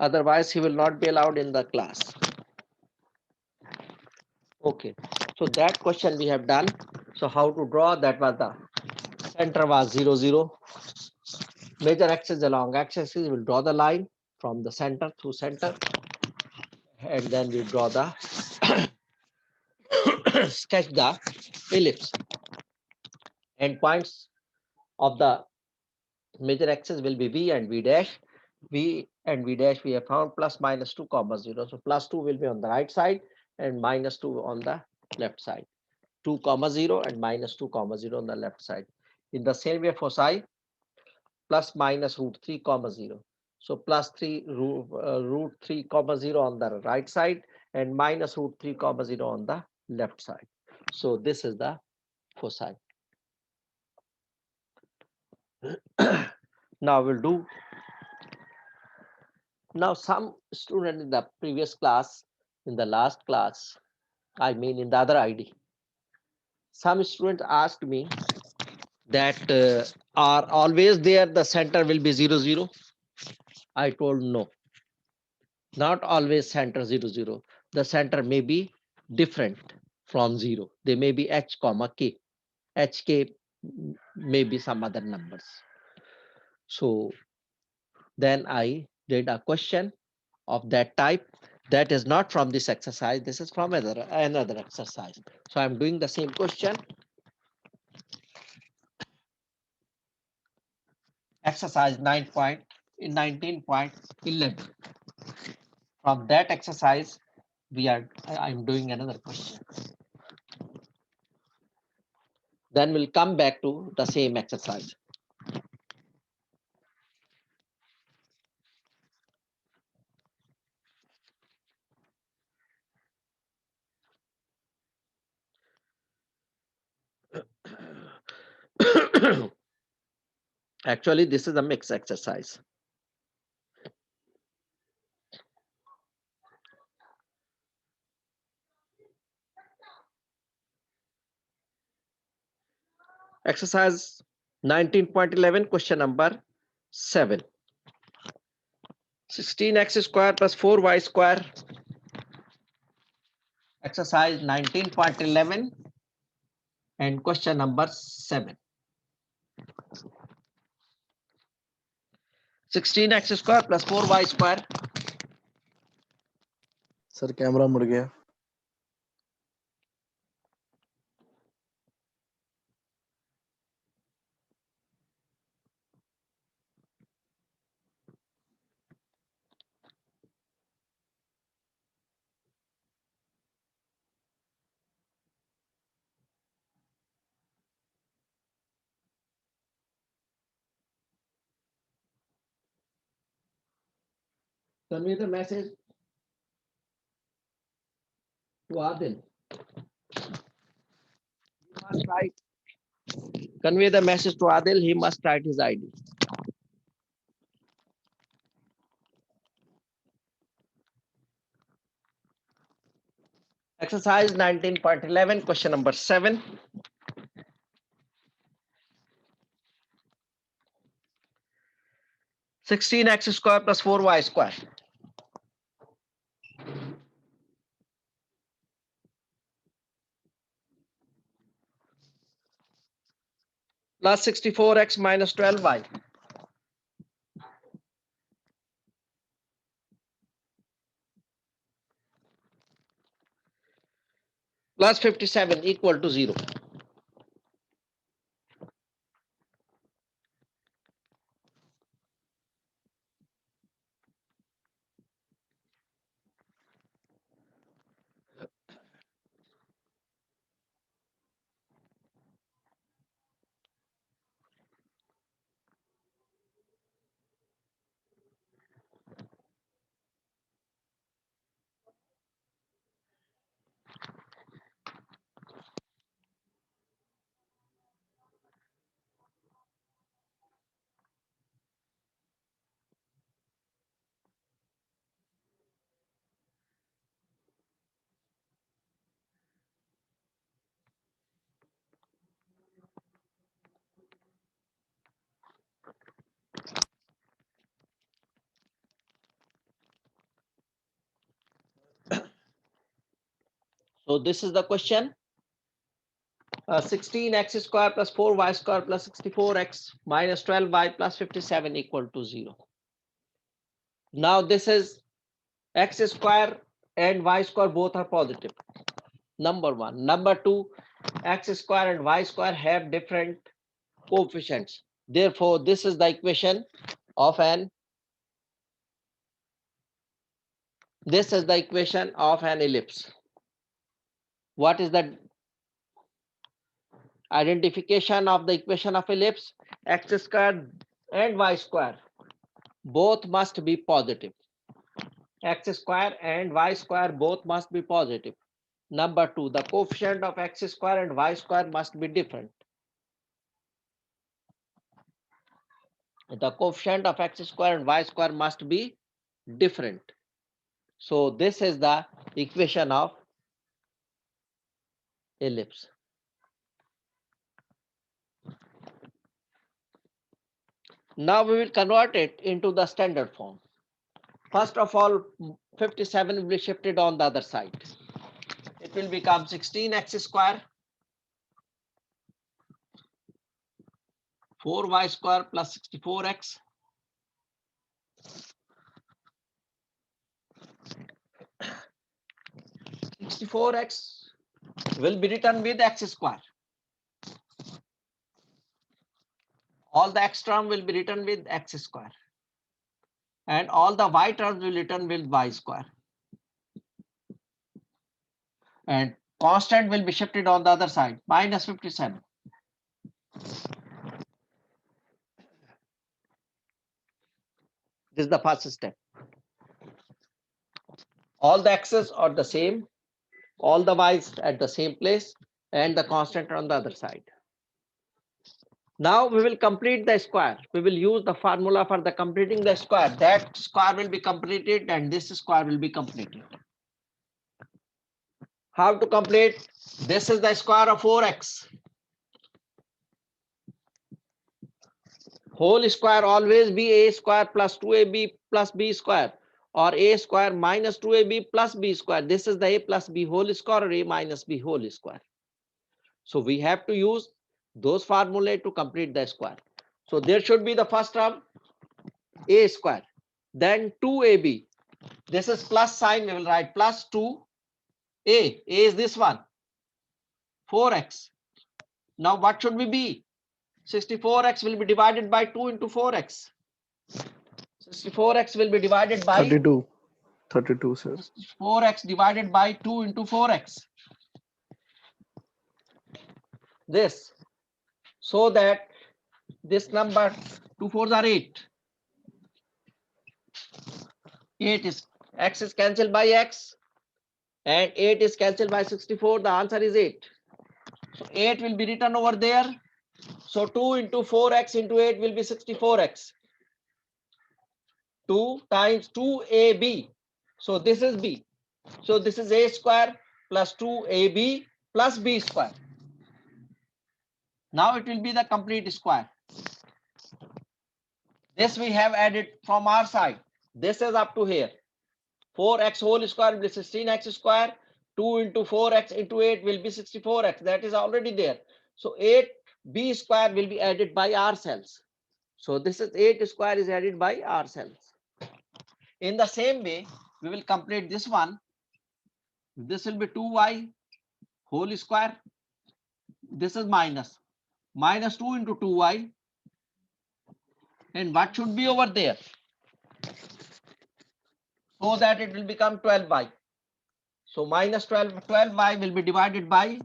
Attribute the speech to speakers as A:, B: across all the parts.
A: Otherwise, he will not be allowed in the class. Okay, so that question we have done. So how to draw? That was the center was 0, 0. Major axis along x-axis, will draw the line from the center through center, and then we draw the sketch the ellipse. Endpoints of the major axis will be v and v dash. V and v dash we have found plus minus 2 comma 0. So plus 2 will be on the right side and minus 2 on the left side. 2 comma 0 and minus 2 comma 0 on the left side. In the same way, foci plus minus root 3 comma 0. So plus 3 root 3 comma 0 on the right side and minus root 3 comma 0 on the left side. So this is the foci. Now we'll do. Now some student in the previous class, in the last class, I mean in the other ID, some students asked me that are always there the center will be 0, 0. I told no, not always center 0, 0. The center may be different from 0. They may be h comma k. Hk may be some other numbers. So then I did a question of that type. That is not from this exercise. This is from another exercise. So I'm doing the same question. Exercise 19.11. From that exercise, I'm doing another question. Then we'll come back to the same exercise. Actually, this is a mixed exercise. Exercise 19.11, question number 7. 16x square plus 4y square. Exercise 19.11 and question number 7. 16x square plus 4y square.
B: Sir camera मुड़ गया.
A: Convey the message to Adil. He must write. Convey the message to Adil. He must write his ID. Exercise 19.11, question number 7. 16x square plus 4y square. Plus 64x minus 12y. Plus 57 equal to 0. So this is the question. 16x square plus 4y square plus 64x minus 12y plus 57 equal to 0. Now this is x square and y square both are positive. Number one. Number two, x square and y square have different coefficients. Therefore, this is the equation of an ellipse. What is the identification of the equation of ellipse? X square and y square both must be positive. X square and y square both must be positive. Number two, the coefficient of x square and y square must be different. The coefficient of x square and y square must be different. So this is the equation of ellipse. Now we will convert it into the standard form. First of all, 57 will be shifted on the other side. It will become 16x square 4y square plus 64x 64x will be written with x square. All the x term will be written with x square. And all the y terms will be written with y square. And constant will be shifted on the other side, minus 57. This is the first step. All the x's are the same, all the y's at the same place, and the constant on the other side. Now we will complete the square. We will use the formula for the completing the square. That square will be completed and this square will be completed. How to complete? This is the square of 4x. Whole square always be a square plus 2ab plus b square, or a square minus 2ab plus b square. This is the a plus b whole square or a minus b whole square. So we have to use those formulae to complete the square. So there should be the first term a square, then 2ab. This is plus sign, we will write plus 2a. A is this one, 4x. Now what should we be? 64x will be divided by 2 into 4x. 64x will be divided by
B: 32, sir.
A: 4x divided by 2 into 4x. This. So that this number 2 4s are 8. 8 is x is cancelled by x and 8 is cancelled by 64. The answer is 8. So 8 will be written over there. So 2 into 4x into 8 will be 64x. 2 times 2ab. So this is b. So this is a square plus 2ab plus b square. Now it will be the complete square. This we have added from our side. This is up to here. 4x whole square will be 16x square. 2 into 4x into 8 will be 64x. That is already there. So 8b square will be added by ourselves. So this is 8 square is added by ourselves. In the same way, we will complete this one. This will be 2y whole square. This is minus 2 into 2y. And what should be over there? So that it will become 12y. So minus 12y will be divided by.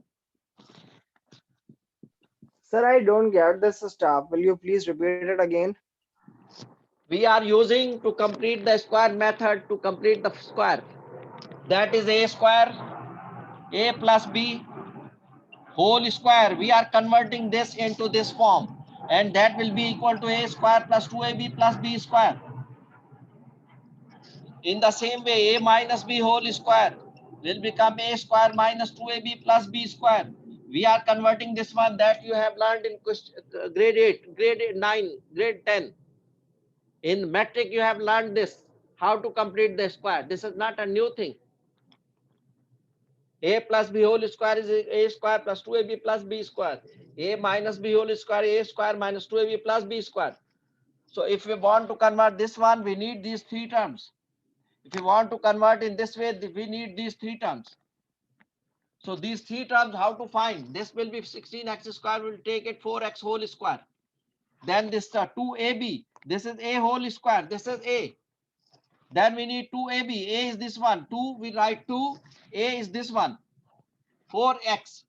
B: Sir, I don't get this stuff. Will you please repeat it again?
A: We are using to complete the square method to complete the square. That is a square, a plus b whole square. We are converting this into this form. And that will be equal to a square plus 2ab plus b square. In the same way, a minus b whole square will become a square minus 2ab plus b square. We are converting this one that you have learned in grade 8, grade 9, grade 10. In metric, you have learned this, how to complete the square. This is not a new thing. a plus b whole square is a square plus 2ab plus b square. A minus b whole square, a square minus 2ab plus b square. So if we want to convert this one, we need these three terms. If you want to convert in this way, we need these three terms. So these three terms, how to find? This will be 16x square, will take it 4x whole square. Then this 2ab, this is a whole square, this is a. Then we need 2ab, a is this one, 2 we write 2, a is this one, 4x.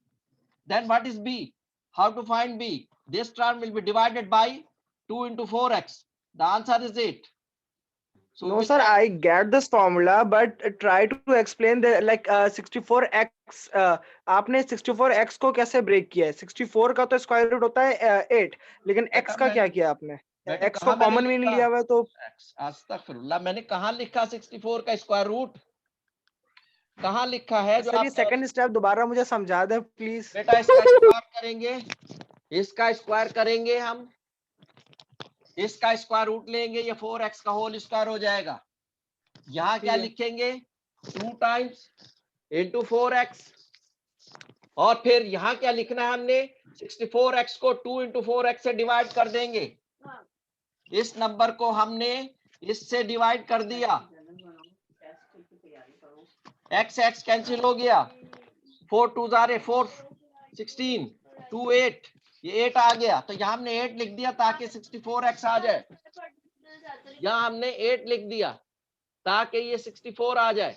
A: Then what is b? How to find b? This term will be divided by 2 into 4x. The answer is 8. So
B: No, sir, I get this formula, but try to explain the like 64x. आपने 64x को कैसे break किया है? 64 का तो square root होता है 8, लेकिन x का क्या किया आपने? x को कॉमन में नहीं लिया हुआ तो
A: अस्तगफिरुल्लाह, मैंने कहाँ लिखा 64 का स्क्वायर रूट? कहाँ लिखा है? जो
B: सर, ये
A: आप
B: सेकंड स्टेप दोबारा मुझे समझा दे प्लीज।
A: बेटा, इसका स्क्वायर करेंगे, इसका स्क्वायर करेंगे हम, इसका स्क्वायर रूट लेंगे, ये 4x का होल स्क्वायर हो जाएगा। यहाँ क्या लिखेंगे? 2 टाइम्स इंटू 4x, और फिर यहाँ क्या लिखना है हमने? 64x को 2 इंटू 4x से डिवाइड कर देंगे। इस नंबर को हमने इससे डिवाइड कर दिया, x x कैंसिल हो गया, 4 2 4 16 2 8, ये 8 आ गया। तो यहाँ हमने 8 लिख दिया ताकि 64x आ जाए। यहाँ हमने 8 लिख दिया ताकि ये 64 आ जाए।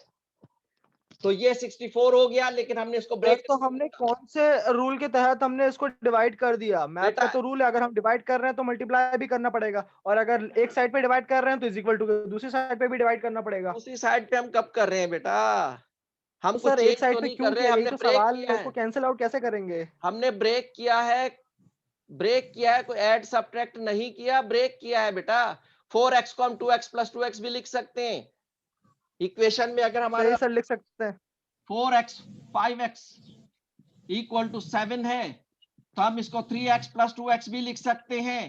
A: तो ये 64 हो गया, लेकिन हमने इसको ब्रेक,
B: तो हमने कौन से रूल के तहत हमने इसको डिवाइड कर दिया? मैथ का तो रूल है, अगर हम डिवाइड कर रहे हैं तो मल्टीप्लाई भी करना पड़ेगा, और अगर एक साइड पे डिवाइड कर रहे हैं तो इज इक्वल टू दूसरी साइड पे भी डिवाइड करना पड़ेगा।
A: दूसरी साइड पे हम कब कर रहे हैं बेटा? हम
B: तो सर एक साइड पे
A: नहीं
B: क्यों
A: कर रहे,
B: किया? यही
A: हमने
B: तो
A: ब्रेक
B: सवाल
A: किया
B: है,
A: है।
B: इसको कैंसिल आउट कैसे करेंगे?
A: हमने ब्रेक किया है, ब्रेक किया है, कोई ऐड सब्ट्रैक्ट नहीं किया, ब्रेक किया है बेटा। 4x को हम 2x प्लस 2x भी लिख सकते हैं। इक्वेशन में अगर हमारा
B: सर लिख सकते हैं
A: 4x 5x इक्वल टू 7 है, तो हम इसको 3x प्लस 2x भी लिख सकते हैं।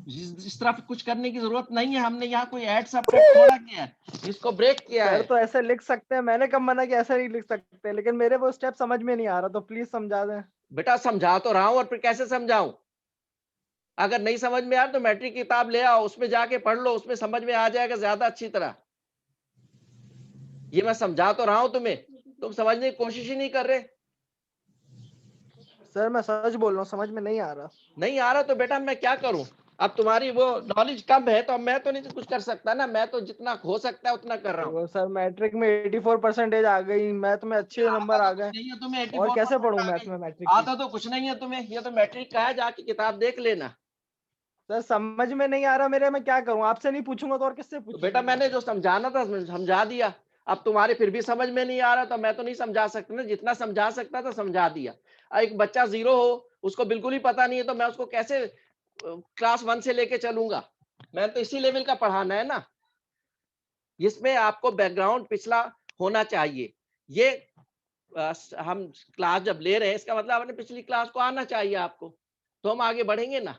A: इस तरफ कुछ करने की जरूरत नहीं है, हमने यहाँ कोई ऐड सब्ट्रैक्ट थोड़ा किया है, इसको ब्रेक किया है।
B: तो ऐसे लिख सकते हैं, मैंने कब मना कि ऐसे नहीं लिख सकते, लेकिन मेरे वो स्टेप समझ में नहीं आ रहा, तो प्लीज समझा दें।
A: बेटा समझा तो रहा हूं, और फिर कैसे समझाऊं? अगर नहीं समझ में आया तो मैट्रिक की किताब ले आओ, उसमें जाके पढ़ लो, उसमें समझ में आ जाएगा ज्यादा अच्छी तरह। ये मैं समझा तो रहा हूं तुम्हें, तुम समझने की कोशिश ही नहीं कर रहे।
B: सर मैं सच बोल रहा हूँ, समझ में नहीं आ रहा।
A: नहीं आ रहा तो बेटा मैं क्या करूं? अब तुम्हारी वो नॉलेज कम है, तो अब मैं तो नहीं कुछ कर सकता ना, मैं तो जितना हो सकता है उतना कर रहा हूँ।
B: सर मैट्रिक में 84% आ गई, मैथ में अच्छे नंबर आ गए,
A: नहीं है तुम्हें
B: और
A: 84
B: कैसे पढ़ूं मैथ में मैट्रिक
A: आता तो कुछ नहीं है तुम्हें, ये तो मैट्रिक का है, जाके किताब देख लेना।
B: सर समझ में नहीं आ रहा मेरे, मैं क्या करूं? आपसे नहीं पूछूंगा तो और किससे
A: तो
B: पूछूंगा?
A: बेटा मैंने जो समझाना था समझा दिया, अब तुम्हारे फिर भी समझ में नहीं आ रहा, तो मैं तो नहीं समझा सकता ना, जितना समझा सकता था समझा दिया। एक बच्चा 0 हो, उसको बिल्कुल ही पता नहीं है, तो मैं उसको कैसे क्लास 1 से लेके चलूंगा? मैं तो इसी लेवल का पढ़ाना है ना, जिसमें आपको बैकग्राउंड पिछला होना चाहिए। ये हम क्लास जब ले रहे हैं, इसका मतलब आपने पिछली क्लास को आना चाहिए आपको, तो हम आगे बढ़ेंगे ना।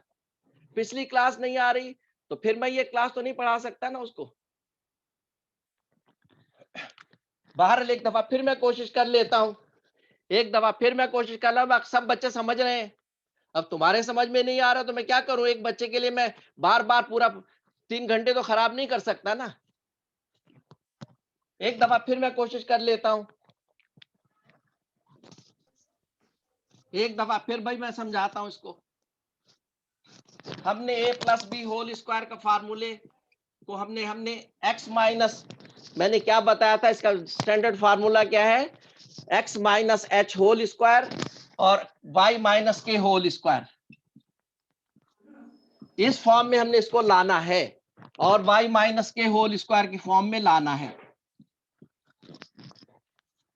A: पिछली क्लास नहीं आ रही तो फिर मैं ये क्लास तो नहीं पढ़ा सकता ना उसको। बाहर एक दफा फिर मैं कोशिश कर लेता हूं, एक दफा फिर मैं कोशिश कर रहा हूं, सब बच्चे समझ रहे हैं, अब तुम्हारे समझ में नहीं आ रहा तो मैं क्या करूं? एक बच्चे के लिए मैं बार बार पूरा 3 घंटे तो खराब नहीं कर सकता ना। एक दफा फिर मैं कोशिश कर लेता हूं, एक दफा फिर भाई मैं समझाता हूं इसको। हमने a plus B whole square का फार्मूले को हमने x माइनस, मैंने क्या बताया था, इसका स्टैंडर्ड फार्मूला क्या है? x minus H whole square और y minus K whole square, इस फॉर्म में हमने इसको लाना है, और y minus K whole square की फॉर्म में लाना है,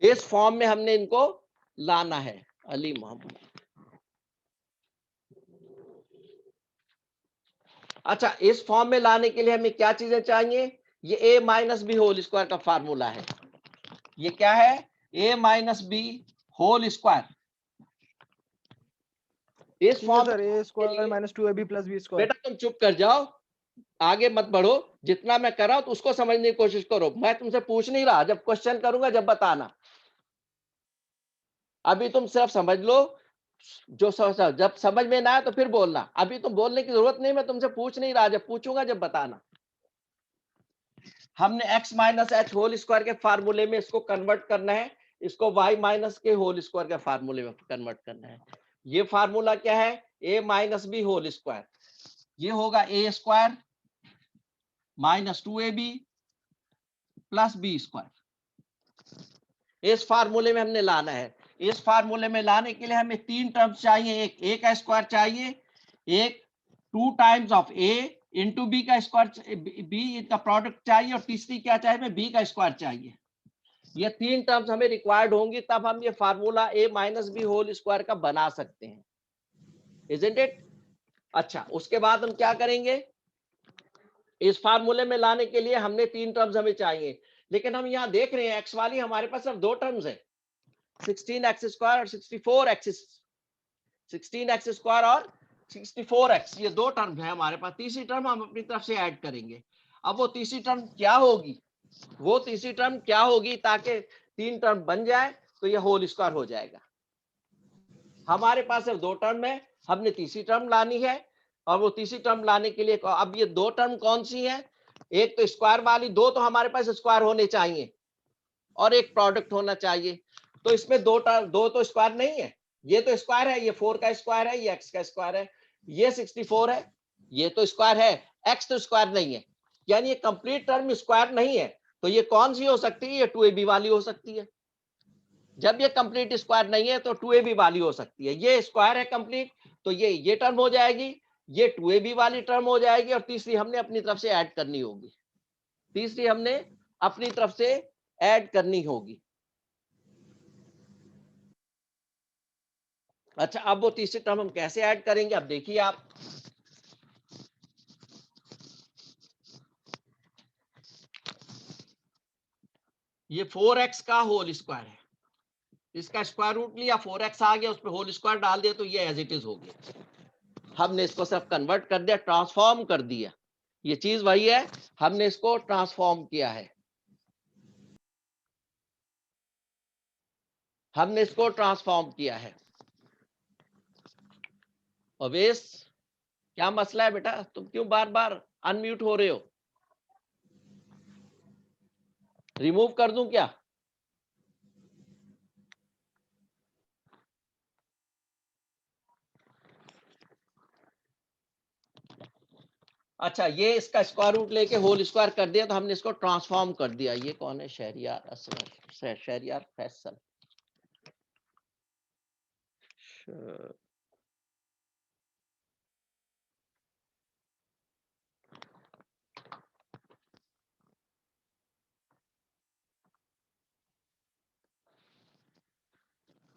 A: इस फॉर्म में हमने इनको लाना है। अली मोहम्मद, अच्छा इस फॉर्म में लाने के लिए हमें क्या चीजें चाहिए? ये a minus B whole square का फार्मूला है। ये क्या है? a minus B whole square. इस फॉर्म
B: सर A square minus 2ab plus B square.
A: बेटा तुम चुप कर जाओ, आगे मत बढ़ो, जितना मैं कर रहा हूं तो उसको समझने की कोशिश करो। मैं तुमसे पूछ नहीं रहा, जब क्वेश्चन करूंगा जब बताना। अभी तुम सिर्फ समझ लो, जब समझ में ना आए तो फिर बोलना। अभी तुम बोलने की जरूरत नहीं, मैं तुमसे पूछ नहीं रहा, जब पूछूंगा जब बताना। हमने x minus H whole square के फार्मूले में इसको कन्वर्ट करना है, इसको y minus K whole square के फार्मूले में कन्वर्ट करना है। ये फार्मूला क्या है, a minus B whole square, ये होगा a square minus 2ab plus B square. इस फार्मूले में हमने लाना है। इस फार्मूले में लाने के लिए हमें तीन टर्म्स चाहिए, एक a का स्क्वायर चाहिए, एक 2 times of a into B का स्क्वायर, बी का प्रोडक्ट चाहिए, और तीसरी क्या चाहिए, हमें बी का स्क्वायर चाहिए। ये तीन टर्म्स हमें रिक्वायर्ड होंगी, तब हम ये formula a minus B whole square का बना सकते हैं, इजंट इट। अच्छा, उसके बाद हम क्या करेंगे, इस फार्मूले में लाने के लिए हमने तीन टर्म्स हमें चाहिए, लेकिन हम यहाँ देख रहे हैं एक्स वाली हमारे पास सिर्फ दो टर्म्स है, 16x स्क्वायर और 64x, 16x स्क्वायर और 64x, ये दो टर्म है हमारे पास। तीसरी टर्म हम अपनी तरफ से ऐड करेंगे। अब वो तीसरी टर्म क्या होगी, वो तीसरी टर्म क्या होगी, ताकि तीन टर्म बन जाए तो ये होल स्क्वायर हो जाएगा। हमारे पास सिर्फ दो टर्म है, हमने तीसरी टर्म लानी है, और वो तीसरी टर्म लाने के लिए अब ये दो टर्म कौन सी है, एक तो स्क्वायर वाली, दो तो हमारे पास स्क्वायर होने चाहिए, और एक प्रोडक्ट होना चाहिए। तो इसमें दो तो स्क्वायर नहीं है, ये तो स्क्वायर है, ये 4 का स्क्वायर है, ये x का स्क्वायर है, ये 64 है, ये तो स्क्वायर है, x तो स्क्वायर नहीं है, यानी ये कंप्लीट टर्म स्क्वायर नहीं है। तो ये कौन सी हो सकती है, ये 2ab वाली हो सकती है। जब ये कंप्लीट स्क्वायर नहीं है तो 2ab वाली हो सकती है। ये स्क्वायर है कंप्लीट, तो ये टर्म हो जाएगी, ये 2ab वाली टर्म हो जाएगी, और तीसरी हमने अपनी तरफ से ऐड करनी होगी, तीसरी हमने अपनी तरफ से ऐड करनी होगी। अच्छा, अब वो तीसरी टर्म हम कैसे ऐड करेंगे, अब देखिए आप, ये 4x का होल स्क्वायर है, इसका स्क्वायर रूट लिया, 4x आ गया, उस पर होल स्क्वायर डाल दिया, तो ये एज इट इज हो गया। हमने इसको सिर्फ कन्वर्ट कर दिया, ट्रांसफॉर्म कर दिया, ये चीज वही है, हमने इसको ट्रांसफॉर्म किया है, हमने इसको ट्रांसफॉर्म किया है। अवेश, क्या मसला है बेटा, तुम क्यों बार बार अनम्यूट हो रहे हो, रिमूव कर दूं क्या? अच्छा, ये इसका स्क्वायर रूट लेके होल स्क्वायर कर दिया, तो हमने इसको ट्रांसफॉर्म कर दिया। ये कौन है, शहरियार असगर, शहरियार फैसल,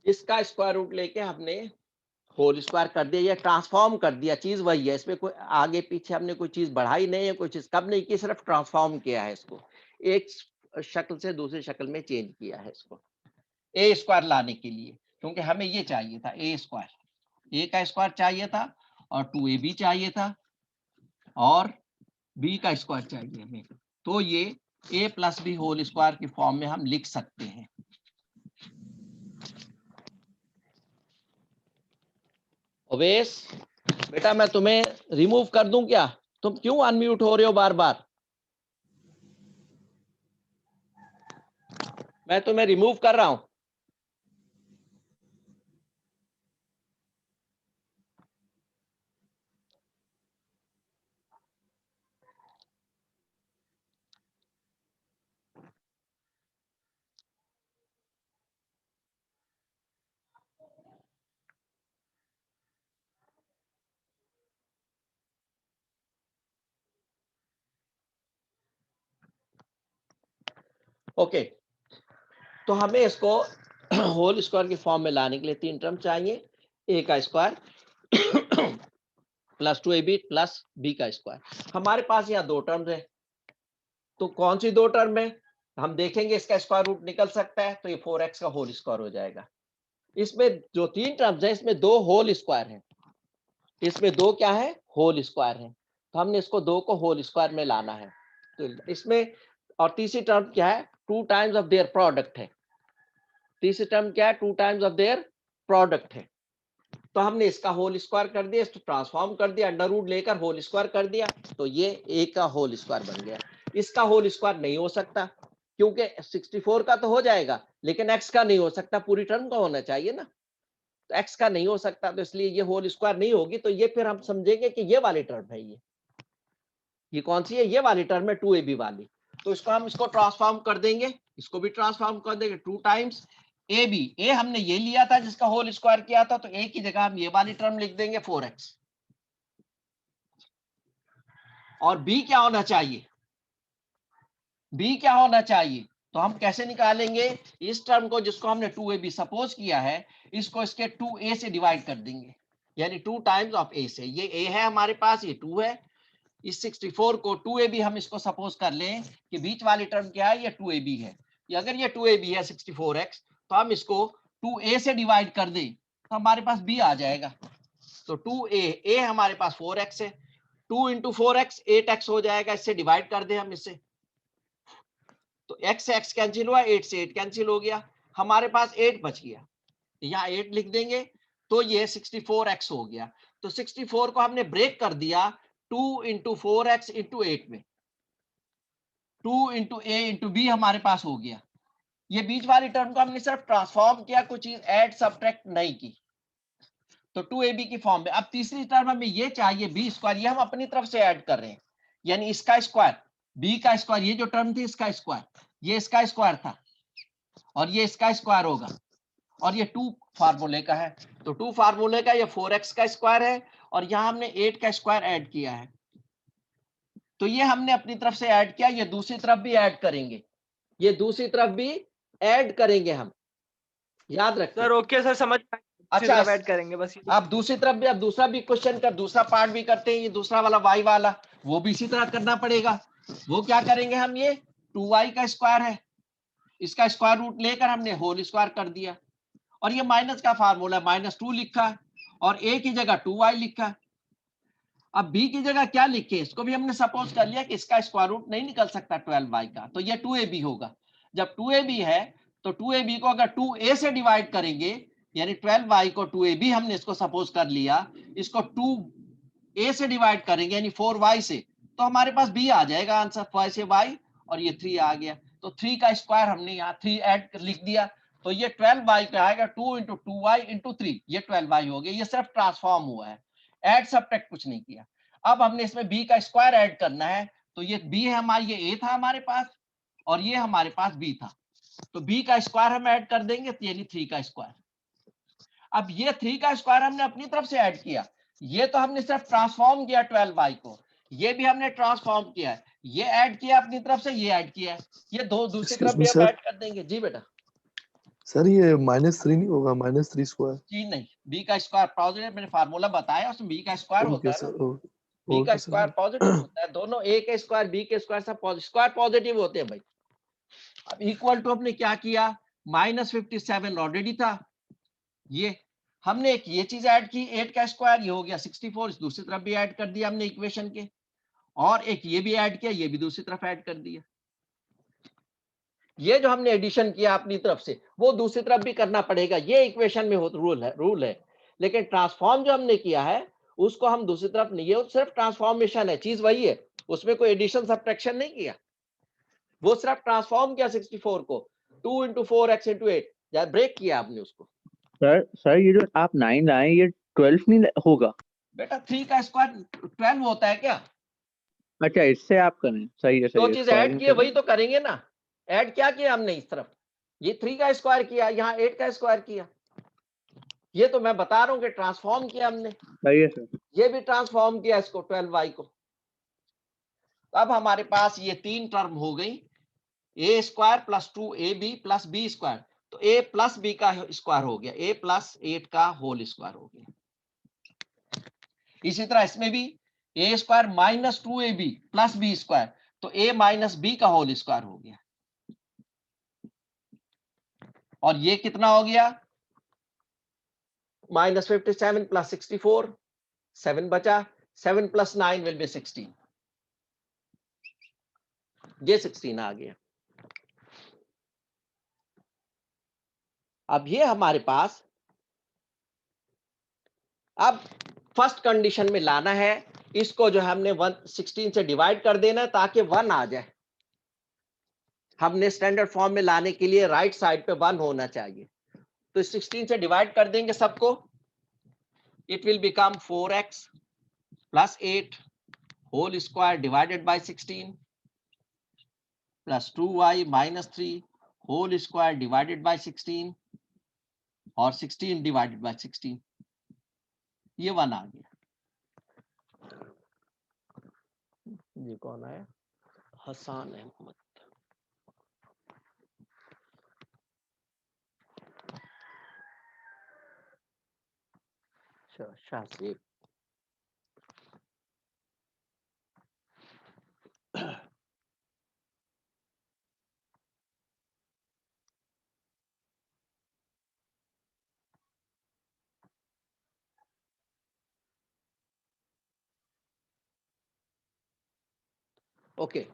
A: इसका स्क्वायर रूट लेके हमने होल स्क्वायर कर दिया, ये ट्रांसफॉर्म कर दिया, चीज वही है, इसमें कोई आगे पीछे हमने कोई चीज बढ़ाई नहीं है, कोई चीज कम नहीं की, सिर्फ ट्रांसफॉर्म किया है, इसको एक शक्ल से दूसरी शक्ल में चेंज किया है, इसको ए स्क्वायर लाने के लिए, क्योंकि हमें ये चाहिए था ए स्क्वायर, ए का स्क्वायर चाहिए था, और 2ab चाहिए था, और बी का स्क्वायर चाहिए हमें, तो ये a plus B whole square की फॉर्म में हम लिख सकते हैं। ओवेश बेटा, मैं तुम्हें रिमूव कर दूं क्या, तुम क्यों अनम्यूट हो रहे हो बार बार, मैं तुम्हें रिमूव कर रहा हूं। ओके, तो हमें इसको होल स्क्वायर की फॉर्म में लाने के लिए तीन टर्म चाहिए, ए का square plus 2ab plus B का स्क्वायर। हमारे पास यहाँ दो टर्म्स है, तो कौन सी दो टर्म है, हम देखेंगे, इसका स्क्वायर रूट निकल सकता है, तो ये 4x का होल स्क्वायर हो जाएगा। इसमें जो तीन टर्म्स है, इसमें दो होल स्क्वायर है, इसमें दो क्या है, होल स्क्वायर है, तो हमने इसको दो को होल स्क्वायर में लाना है। तो इसमें, और तीसरी टर्म क्या है, 2 टाइम्स ऑफ देयर प्रोडक्ट है, तीसरी टर्म क्या है, 2 टाइम्स ऑफ देयर प्रोडक्ट है। तो हमने इसका होल स्क्वायर कर दिया, इसको ट्रांसफॉर्म कर दिया, अंडर रूट लेकर होल स्क्वायर कर दिया, तो ये ए का होल स्क्वायर बन गया। इसका होल स्क्वायर नहीं हो सकता, क्योंकि 64 का तो हो जाएगा लेकिन एक्स का नहीं हो सकता, पूरी टर्म का होना चाहिए ना, तो एक्स का नहीं हो सकता, तो इसलिए ये होल स्क्वायर नहीं होगी। तो ये फिर हम समझेंगे कि ये वाली टर्म है, ये कौन सी है, ये वाली टर्म है 2ab वाली। तो इसको हम इसको ट्रांसफॉर्म कर देंगे, इसको भी ट्रांसफॉर्म कर देंगे, 2 टाइम्स ए बी। ए हमने ये लिया था जिसका होल स्क्वायर किया था, तो ए की जगह हम ये वाली टर्म लिख देंगे 4x। और बी क्या होना चाहिए, बी क्या होना चाहिए, तो हम कैसे निकालेंगे, इस टर्म को जिसको हमने 2ab सपोज किया है, इसको इसके 2a से डिवाइड कर देंगे, यानी 2 टाइम्स ऑफ a से। ये a है हमारे पास, ये 2 है, इस 64 को 2ab हम इसको सपोज कर लें कि बीच वाली टर्म क्या है, ये 2ab है। ये अगर ये 2ab है 64x, तो हम इसको 2a से डिवाइड कर दें तो हमारे पास b आ जाएगा। तो 2a हमारे पास 4x है, 2 इंटू 4x 8x हो जाएगा, इससे डिवाइड कर दें हम इससे, तो x से x कैंसिल हुआ, 8 से 8 कैंसिल हो गया, हमारे पास 8 बच गया, यहाँ 8 लिख देंगे, तो ये 64x हो गया। तो 64 को हमने ब्रेक कर दिया 2 इंटू 4x इंटू 8 में, 2 इंटू a इंटू b हमारे पास हो गया। ये बीच वाली टर्म को हमने सिर्फ ट्रांसफॉर्म किया, कुछ चीज ऐड सब्ट्रैक्ट नहीं की, तो 2ab की फॉर्म में। अब तीसरी टर्म हमें ये चाहिए b स्क्वायर, ये हम अपनी तरफ से ऐड कर रहे हैं, यानी इसका स्क्वायर, b का स्क्वायर, ये जो टर्म थी इसका स्क्वायर, ये इसका स्क्वायर था और ये इसका स्क्वायर होगा, और ये 2 फार्मूले का है, तो 2 फार्मूले का ये 4x का स्क्वायर है, और यहां हमने 8 का स्क्वायर ऐड किया है। तो ये हमने अपनी तरफ से ऐड किया, ये दूसरी तरफ भी ऐड करेंगे, ये दूसरी तरफ भी ऐड करेंगे हम, याद रखें
B: सर ओके सर, समझ में आया। इसी
A: अच्छा
B: तरफ ऐड करेंगे बस।
A: अब दूसरी तरफ भी, अब दूसरा भी क्वेश्चन का दूसरा पार्ट भी करते हैं, ये दूसरा वाला y वाला, वो भी इसी तरह करना पड़ेगा। वो क्या करेंगे हम, ये 2y का स्क्वायर है, इसका स्क्वायर रूट लेकर हमने होल स्क्वायर कर दिया, और ये माइनस का फार्मूला, -2 लिखा है और a की जगह 2y लिखा है। अब b की जगह क्या लिखे, इसको भी हमने सपोज कर लिया कि इसका स्क्वायर रूट नहीं निकल सकता 12y का, तो ये 2ab होगा। जब 2ab है तो 2ab को अगर 2a से डिवाइड करेंगे, यानी 12y को 2ab हमने इसको सपोज कर लिया, इसको 2a से डिवाइड करेंगे यानी 4y से, तो हमारे पास b आ जाएगा आंसर, 5 से y, और ये 3 आ गया। तो 3 का स्क्वायर हमने यहाँ 3 ऐड लिख दिया, तो ये 12y पे आएगा, 2 इंटू 2y इंटू 3, ये 12y हो गया। ये सिर्फ ट्रांसफॉर्म हुआ है, ऐड सब्ट्रैक्ट कुछ नहीं किया। अब हमने इसमें b का स्क्वायर ऐड करना है, तो ये b है हमारी, ये a था हमारे पास और ये हमारे पास b था, तो b का स्क्वायर हम ऐड कर देंगे, तो यानी 3 का स्क्वायर। अब ये 3 का स्क्वायर हमने अपनी तरफ से ऐड किया, ये तो हमने सिर्फ ट्रांसफॉर्म किया 12y को, ये भी हमने ट्रांसफॉर्म किया है, ये ऐड किया अपनी तरफ से, ये ऐड किया है, ये दो दूसरी तरफ भी हम ऐड कर देंगे। जी बेटा।
C: सर ये -3 नहीं होगा, -3 स्क्वायर?
A: जी नहीं, b का स्क्वायर पॉजिटिव, मैंने फार्मूला बताया, उसमें b का स्क्वायर होता
C: ओके
A: है
C: सर,
A: ना, b का स्क्वायर पॉजिटिव होता है, दोनों a के स्क्वायर b के स्क्वायर सब स्क्वायर पॉजिटिव होते हैं भाई। अब इक्वल टू हमने क्या किया, -57 ऑलरेडी था, ये हमने एक ये चीज ऐड की 8 का स्क्वायर, ये हो गया 64, इस दूसरी तरफ भी ऐड कर दिया हमने इक्वेशन के, और एक ये भी ऐड किया, ये भी दूसरी तरफ ऐड कर दिया। ये जो हमने एडिशन किया अपनी तरफ से, वो दूसरी तरफ भी करना पड़ेगा, ये इक्वेशन में रूल है, लेकिन ट्रांसफॉर्म जो हमने किया है उसको हम दूसरी तरफ नहीं, ये सिर्फ ट्रांसफॉर्मेशन है, चीज वही है, उसमें कोई एडिशन सब्ट्रैक्शन नहीं किया, वो सिर्फ ट्रांसफॉर्म किया 64 को 2 इंटू 4x इंटू 8, ब्रेक किया आपने उसको।
D: सर ये जो आप 9 लाए ये 12 नहीं होगा?
A: बेटा 3 का स्क्वायर 12 होता है क्या?
D: अच्छा, इससे आप करें, सही है,
A: दो
D: सही है।
A: चीज ऐड किए वही तो करेंगे ना, ऐड क्या किया हमने इस तरफ, ये 3 का स्क्वायर किया, यहाँ 8 का स्क्वायर किया, ये तो मैं बता रहा हूँ कि ट्रांसफॉर्म किया हमने,
D: सही है सर।
A: ये भी ट्रांसफॉर्म किया इसको 12y को। अब हमारे पास ये 3 टर्म हो गई, a square plus 2ab plus b square, तो a प्लस b का स्क्वायर हो गया, a प्लस 8 का होल स्क्वायर हो गया। इसी तरह इसमें भी a square minus 2ab plus b square, तो a माइनस b का होल स्क्वायर हो गया, और ये कितना हो गया, -57 प्लस 64, 7 बचा, 7 प्लस 9 विल बी 16, ये 16 आ गया। अब ये हमारे पास अब फर्स्ट कंडीशन में लाना है, इसको जो है हमने 116 से डिवाइड कर देना है ताकि 1 आ जाए। हमने स्टैंडर्ड फॉर्म में लाने के लिए राइट साइड पे 1 होना चाहिए, तो 16 से डिवाइड कर देंगे सबको। It will become 4x plus 8 whole square divided by 16 plus 2y minus 3 whole square divided by 16 और 16 डिवाइडेड बाय 16। ये 1 आ गया। ये कौन आया? हसन अहमद। शाहजेब। ओके,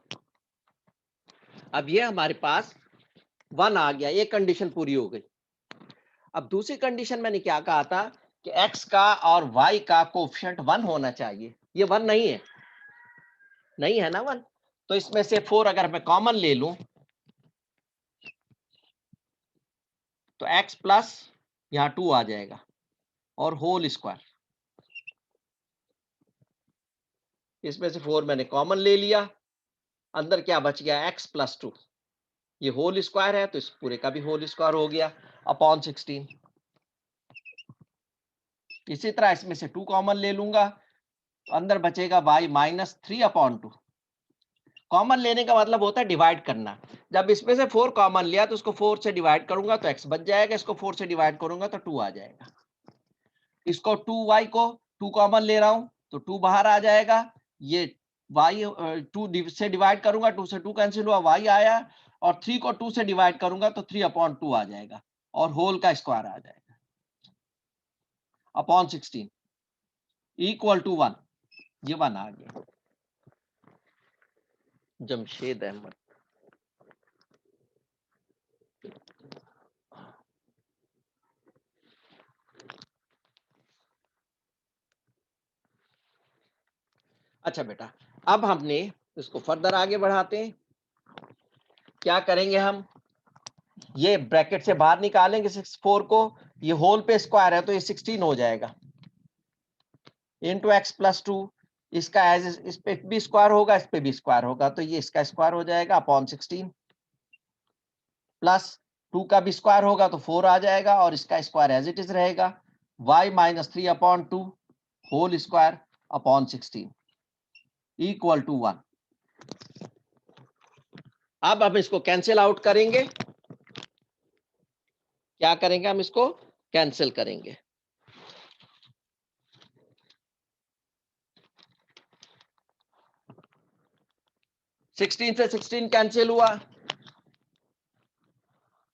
A: अब ये हमारे पास 1 आ गया, ये कंडीशन पूरी हो गई। अब दूसरी कंडीशन मैंने क्या कहा था कि x का और y का कोएफिशिएंट 1 होना चाहिए। ये 1 नहीं है, नहीं है ना 1, तो इसमें से 4 अगर मैं कॉमन ले लूं तो x प्लस यहां 2 आ जाएगा और होल स्क्वायर, इसमें से 4 मैंने कॉमन ले लिया, अंदर क्या बच गया x प्लस 2, ये होल स्क्वायर है तो इस पूरे का भी होल स्क्वायर हो गया अपॉन 16। इसी तरह इसमें से 2 कॉमन ले लूंगा, अंदर बचेगा y माइनस 3 अपॉन 2। कॉमन लेने का मतलब होता है डिवाइड करना। जब इसमें से 4 कॉमन लिया तो उसको 4 से डिवाइड करूंगा तो x बच जाएगा, इसको 4 से डिवाइड करूंगा तो 2 आ जाएगा। इसको 2y को 2 कॉमन ले रहा हूं तो 2 बाहर आ जाएगा, ये y 2 से डिवाइड करूंगा, 2 से 2 कैंसिल हुआ, y आया, और 3 को 2 से डिवाइड करूंगा तो 3 अपॉन 2 आ जाएगा और होल का स्क्वायर आ जाएगा अपॉन 16 इक्वल टू 1। ये 1 आ गया। जमशेद अहमद। अच्छा बेटा, अब हमने इसको फर्दर आगे बढ़ाते हैं। क्या करेंगे हम, ये ब्रैकेट से बाहर निकालेंगे 64 को, ये होल पे स्क्वायर है तो ये 16 हो जाएगा इंटू एक्स प्लस 2। इसका एज इस पे भी स्क्वायर होगा, इस पे भी स्क्वायर होगा, तो ये इसका स्क्वायर हो जाएगा अपॉन 16 प्लस 2 का भी स्क्वायर होगा तो 4 आ जाएगा और इसका स्क्वायर एज इट इज रहेगा y minus 3 upon 2 whole square upon 16 equal to 1। अब हम इसको कैंसिल आउट करेंगे। क्या करेंगे, हम इसको कैंसिल करेंगे। सिक्सटीन से 16 कैंसिल हुआ,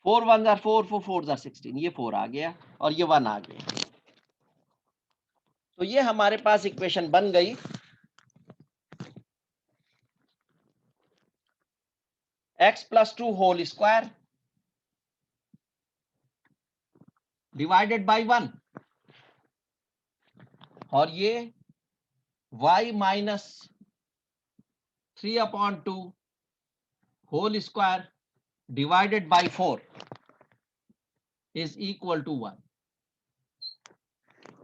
A: 4 1 जार 4 4 4 जार 16, ये 4 आ गया और ये 1 आ गया। तो ये हमारे पास इक्वेशन बन गई x plus 2 whole square divided by 1 और ये y minus 3 upon 2 whole square divided by 4 is equal to 1।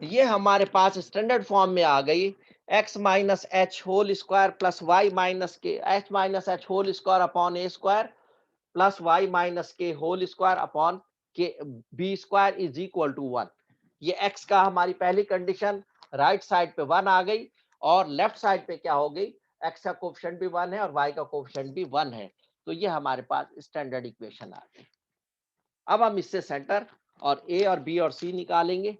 A: ये हमारे पास स्टैंडर्ड फॉर्म में आ गई x minus H whole square plus Y minus K H minus H whole square upon A square plus Y minus K whole square upon के B square is equal to 1। ये x का हमारी पहली condition right side पे 1 आ गई और left side पे क्या हो गई, x का कोएफिशिएंट भी 1 है और y का कोएफिशिएंट भी 1 है। तो ये हमारे पास स्टैंडर्ड इक्वेशन आ गई। अब हम इससे सेंटर और a और b और c निकालेंगे।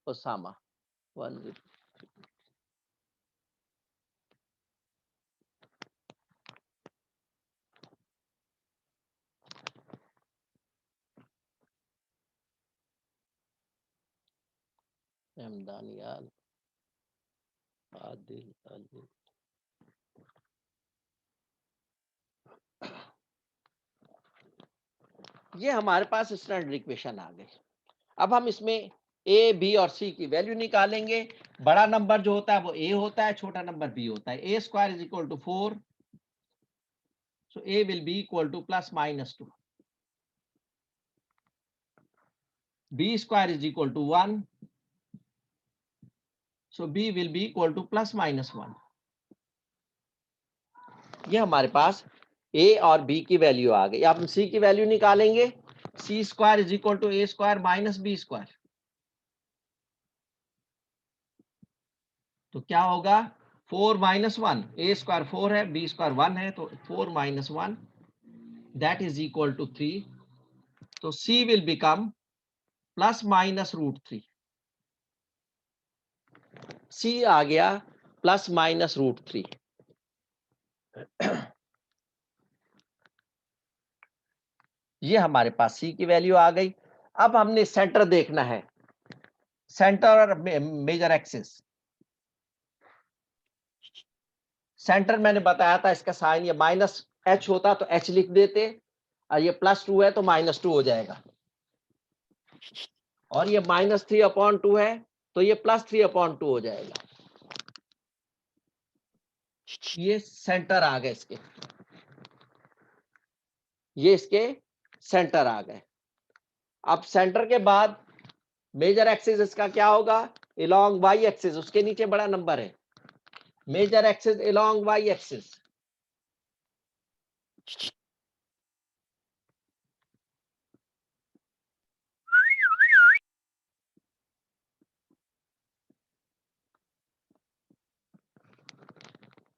A: ओसामा 1 दानियाल आदिल आदिल। ये हमारे पास स्टैंडर्ड इक्वेशन आ गई। अब हम इसमें ए बी और सी की वैल्यू निकालेंगे। बड़ा नंबर जो होता है वो ए होता है, छोटा नंबर बी होता है। A square is equal to 4, so A will be equal to plus minus 2। B square is equal to 1, so B will be equal to plus minus 1। ये हमारे पास ए और बी की वैल्यू आ गई। अब हम सी की वैल्यू निकालेंगे। C square is equal to A square minus B square. तो क्या होगा? 4 माइनस 1, ए स्क्वायर 4 है, बी स्क्वायर 1 है, तो 4 minus 1 that is equal to 3। तो C will become plus minus root 3। C आ गया प्लस माइनस रूट 3। ये हमारे पास सी की वैल्यू आ गई। अब हमने सेंटर देखना है, सेंटर और मेजर एक्सिस। सेंटर मैंने बताया था इसका साइन, ये माइनस एच होता तो एच लिख देते, और ये प्लस 2 है तो माइनस 2 हो जाएगा, और ये माइनस 3/2 है तो ये प्लस 3/2 हो जाएगा। ये सेंटर आ गए इसके, ये इसके सेंटर आ गए। अब सेंटर के बाद मेजर एक्सिस इसका क्या होगा? अलोंग वाई एक्सिस, उसके नीचे बड़ा नंबर है। Major axis along Y axis,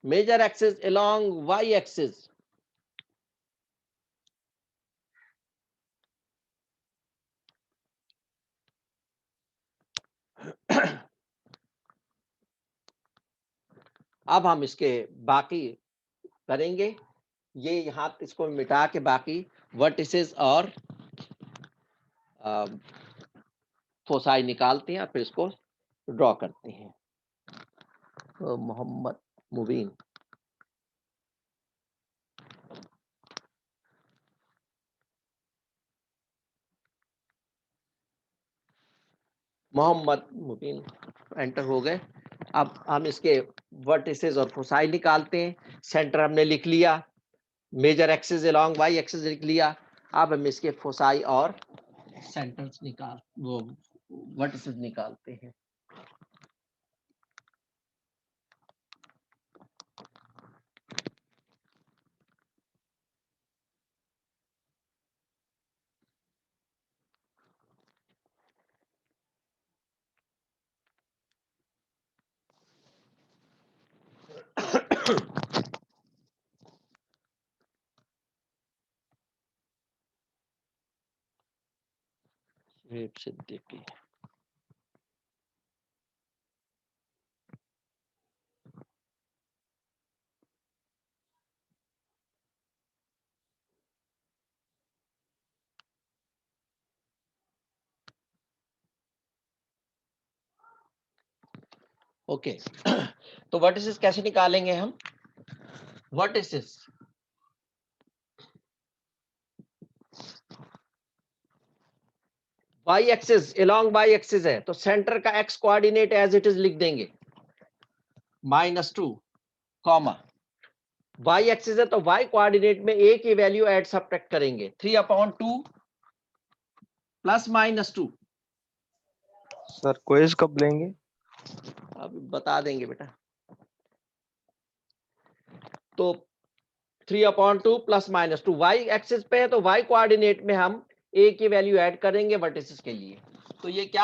A: major axis along Y axis. अब हम इसके बाकी करेंगे, ये यहाँ इसको मिटा के बाकी वर्टिसेस और फोसाई निकालते हैं, फिर इसको ड्रॉ करते हैं। तो मोहम्मद मुबीन, मोहम्मद मुबीन एंटर हो गए। अब हम इसके वर्टिसेस और फोसाई निकालते हैं। सेंटर हमने लिख लिया, major axis along Y axis लिख लिया। अब हम इसके फोसाई और सेंटर्स वो वर्टिसेस निकालते हैं। सिद्दीकी, ओके। तो वर्टिसेस कैसे निकालेंगे हम? Vertices Y axis along Y axis है, तो सेंटर का X coordinate as it is लिख देंगे -2, कॉमा। वाई एक्सिस है तो वाई कोऑर्डिनेट में ए की वैल्यू ऐड सब्ट्रैक्ट करेंगे, 3/2 प्लस -2।
B: सर क्विज कब लेंगे?
A: अब बता देंगे बेटा। तो 3/2 प्लस -2 वाई एक्सिस पे है, तो वाई कोऑर्डिनेट में हम ए की वैल्यू ऐड करेंगे वर्टिसेस के लिए। तो ये क्या